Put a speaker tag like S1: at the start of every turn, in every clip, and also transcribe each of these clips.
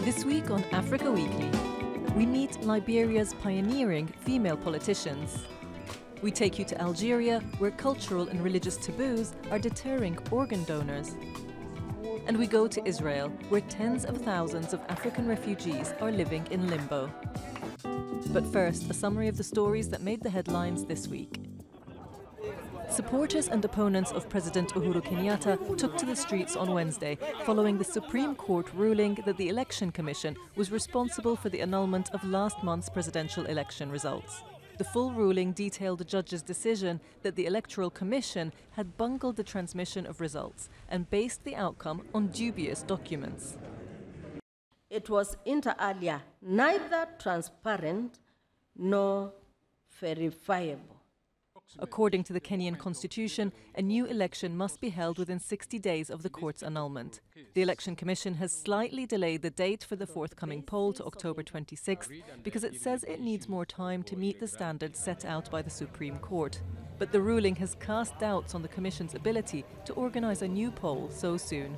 S1: This week on Africa Weekly, we meet Liberia's pioneering female politicians. We take you to Algeria, where cultural and religious taboos are deterring organ donors. And we go to Israel, where tens of thousands of African refugees are living in limbo. But first, a summary of the stories that made the headlines this week. Supporters and opponents of President Uhuru Kenyatta took to the streets on Wednesday following the Supreme Court ruling that the Election Commission was responsible for the annulment of last month's presidential election results. The full ruling detailed the judge's decision that the Electoral Commission had bungled the transmission of results and based the outcome on dubious documents.
S2: It was inter alia neither transparent nor verifiable.
S1: According to the Kenyan constitution, a new election must be held within 60 days of the court's annulment. The Election Commission has slightly delayed the date for the forthcoming poll to October 26th because it says it needs more time to meet the standards set out by the Supreme Court. But the ruling has cast doubts on the Commission's ability to organise a new poll so soon.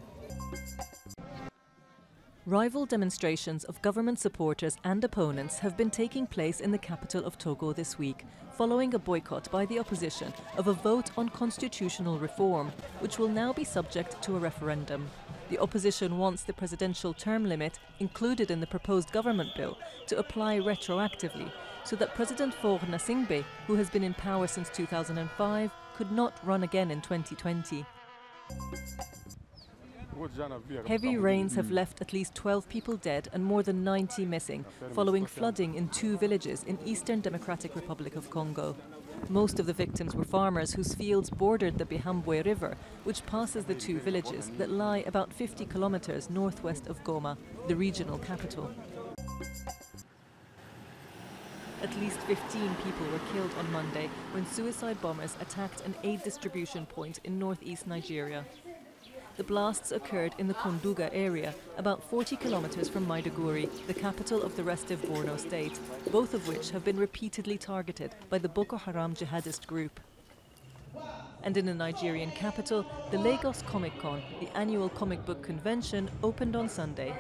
S1: Rival demonstrations of government supporters and opponents have been taking place in the capital of Togo this week, following a boycott by the opposition of a vote on constitutional reform, which will now be subject to a referendum. The opposition wants the presidential term limit, included in the proposed government bill, to apply retroactively, so that President Faure Gnassingbé, who has been in power since 2005, could not run again in 2020. Heavy rains have left at least 12 people dead and more than 90 missing, following flooding in 2 villages in Eastern Democratic Republic of Congo. Most of the victims were farmers whose fields bordered the Bihambwe River, which passes the 2 villages that lie about 50 kilometers northwest of Goma, the regional capital. At least 15 people were killed on Monday when suicide bombers attacked an aid distribution point in northeast Nigeria. The blasts occurred in the Konduga area, about 40 kilometers from Maiduguri, the capital of the restive Borno state, both of which have been repeatedly targeted by the Boko Haram jihadist group. And in the Nigerian capital, the Lagos Comic Con, the annual comic book convention, opened on Sunday.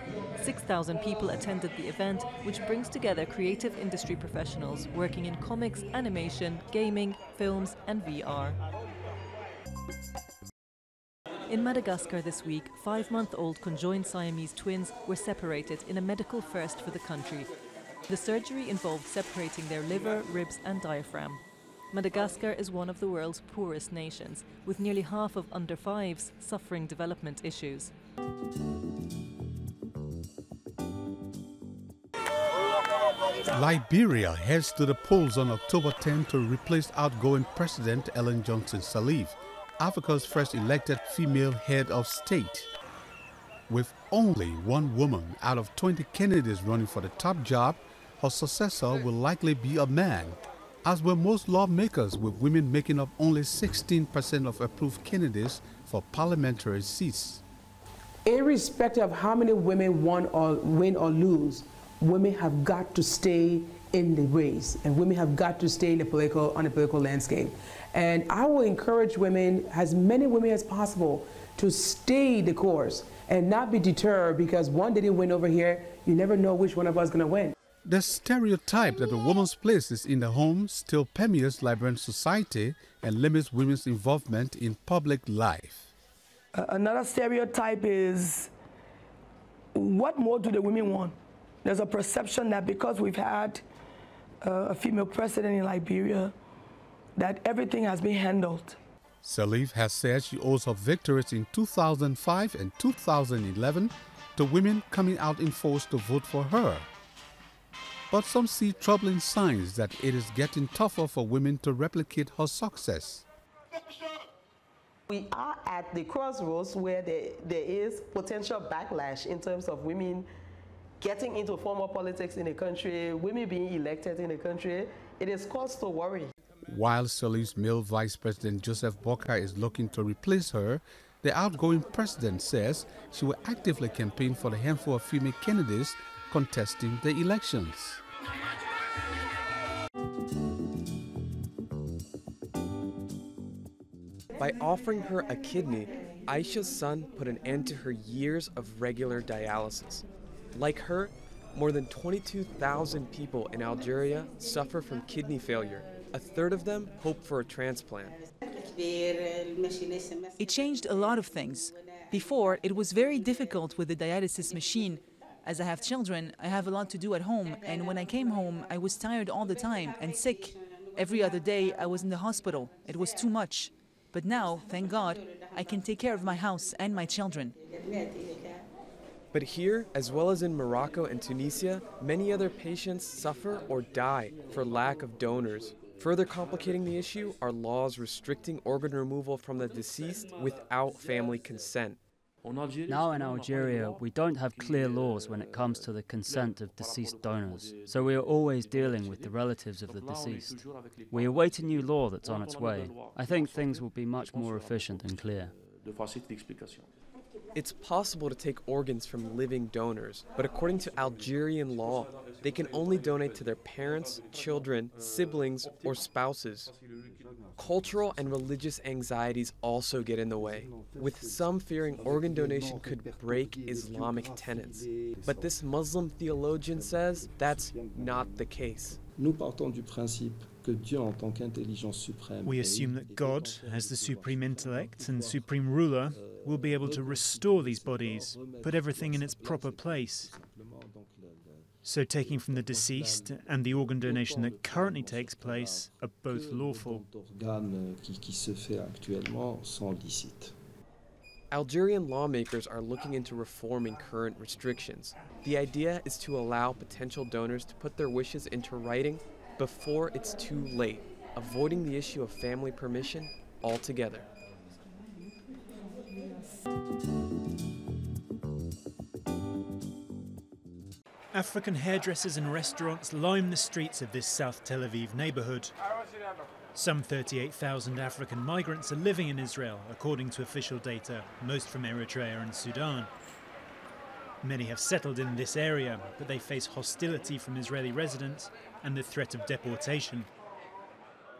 S1: 6,000 people attended the event, which brings together creative industry professionals working in comics, animation, gaming, films and VR. In Madagascar this week, 5-month-old conjoined Siamese twins were separated in a medical first for the country. The surgery involved separating their liver, ribs and diaphragm. Madagascar is one of the world's poorest nations, with nearly half of under 5s suffering development issues.
S3: Liberia heads to the polls on October 10 to replace outgoing President Ellen Johnson Sirleaf, Africa's first elected female head of state. With only one woman out of 20 candidates running for the top job, her successor will likely be a man, as were most lawmakers, with women making up only 16% of approved candidates for parliamentary seats.
S4: Irrespective of how many women win or lose, women have got to stay in the race, and women have got to stay on the political landscape. And I will encourage women, as many women as possible, to stay the course and not be deterred because one didn't win over here. You never know which one of us is going to win.
S3: The stereotype that a woman's place is in the home still permeates Liberian society and limits women's involvement in public life.
S5: Another stereotype is, what more do the women want? There's a perception that because we've had a female president in Liberia, that everything has been handled.
S3: Sirleaf has said she owes her victories in 2005 and 2011 to women coming out in force to vote for her. But some see troubling signs that it is getting tougher for women to replicate her success.
S6: We are at the crossroads where there is potential backlash in terms of women getting into formal politics in the country, women being elected in the country. It is cause to worry.
S3: While Sirleaf's male Vice President Joseph Boakai is looking to replace her, the outgoing president says she will actively campaign for the handful of female candidates contesting the elections.
S7: By offering her a kidney, Aisha's son put an end to her years of regular dialysis. Like her, more than 22,000 people in Algeria suffer from kidney failure. A third of them hope for a transplant.
S8: It changed a lot of things. Before, it was very difficult with the dialysis machine. As I have children, I have a lot to do at home, and when I came home, I was tired all the time and sick. Every other day, I was in the hospital. It was too much. But now, thank God, I can take care of my house and my children.
S7: But here, as well as in Morocco and Tunisia, many other patients suffer or die for lack of donors. Further complicating the issue are laws restricting organ removal from the deceased without family consent.
S9: Now in Algeria, we don't have clear laws when it comes to the consent of deceased donors, so we are always dealing with the relatives of the deceased. We await a new law that's on its way. I think things will be much more efficient and clear.
S7: It's possible to take organs from living donors, but according to Algerian law, they can only donate to their parents, children, siblings, or spouses. Cultural and religious anxieties also get in the way, with some fearing organ donation could break Islamic tenets. But this Muslim theologian says that's not the case.
S10: We assume that God, as the supreme intellect and supreme ruler, will be able to restore these bodies, put everything in its proper place. So taking from the deceased and the organ donation that currently takes place are both lawful.
S7: Algerian lawmakers are looking into reforming current restrictions. The idea is to allow potential donors to put their wishes into writing before it's too late, avoiding the issue of family permission altogether.
S10: African hairdressers and restaurants line the streets of this South Tel Aviv neighborhood. Some 38,000 African migrants are living in Israel, according to official data, most from Eritrea and Sudan. Many have settled in this area, but they face hostility from Israeli residents and the threat of deportation.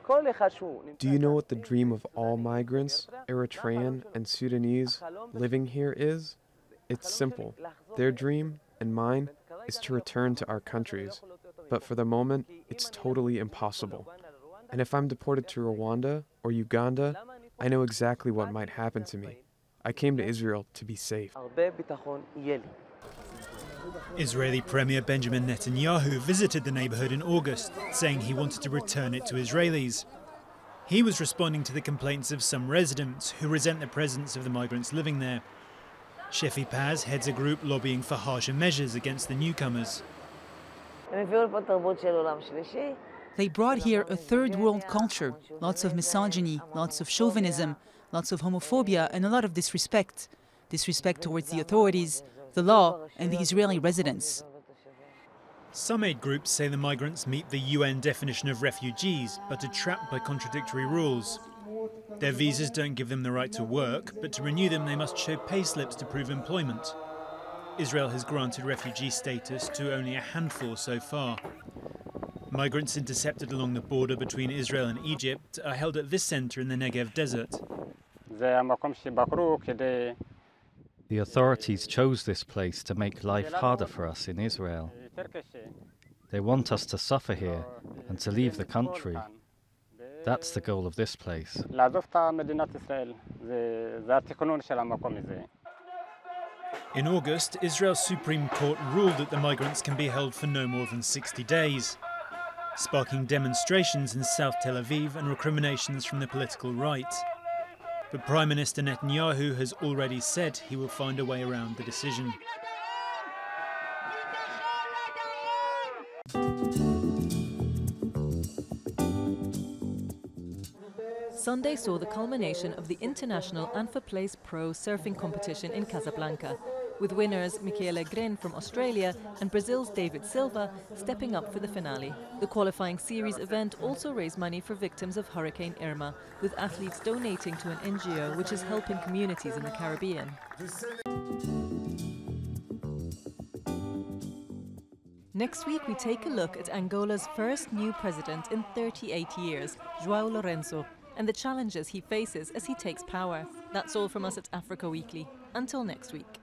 S7: Do you know what the dream of all migrants, Eritrean and Sudanese, living here is? It's simple. Their dream, and mine, is to return to our countries. But for the moment, it's totally impossible. And if I'm deported to Rwanda or Uganda, I know exactly what might happen to me. I came to Israel to be safe.
S10: Israeli Premier Benjamin Netanyahu visited the neighborhood in August, saying he wanted to return it to Israelis. He was responding to the complaints of some residents who resent the presence of the migrants living there. Shefi Paz heads a group lobbying for harsher measures against the newcomers.
S8: They brought here a third world culture, lots of misogyny, lots of chauvinism, lots of homophobia, and a lot of disrespect. Disrespect towards the authorities, the law, and the Israeli residents.
S10: Some aid groups say the migrants meet the UN definition of refugees, but are trapped by contradictory rules. Their visas don't give them the right to work, but to renew them they must show pay slips to prove employment. Israel has granted refugee status to only a handful so far. Migrants intercepted along the border between Israel and Egypt are held at this centre in the Negev desert.
S11: The authorities chose this place to make life harder for us in Israel. They want us to suffer here and to leave the country. That's the goal of this place.
S10: In August, Israel's Supreme Court ruled that the migrants can be held for no more than 60 days, sparking demonstrations in South Tel Aviv and recriminations from the political right. But Prime Minister Netanyahu has already said he will find a way around the decision.
S1: Sunday saw the culmination of the International Anfa Place Pro surfing competition in Casablanca, with winners Michele Grin from Australia and Brazil's David Silva stepping up for the finale. The qualifying series event also raised money for victims of Hurricane Irma, with athletes donating to an NGO which is helping communities in the Caribbean. Next week we take a look at Angola's first new president in 38 years, João Lourenço, and the challenges he faces as he takes power. That's all from us at Africa Weekly. Until next week.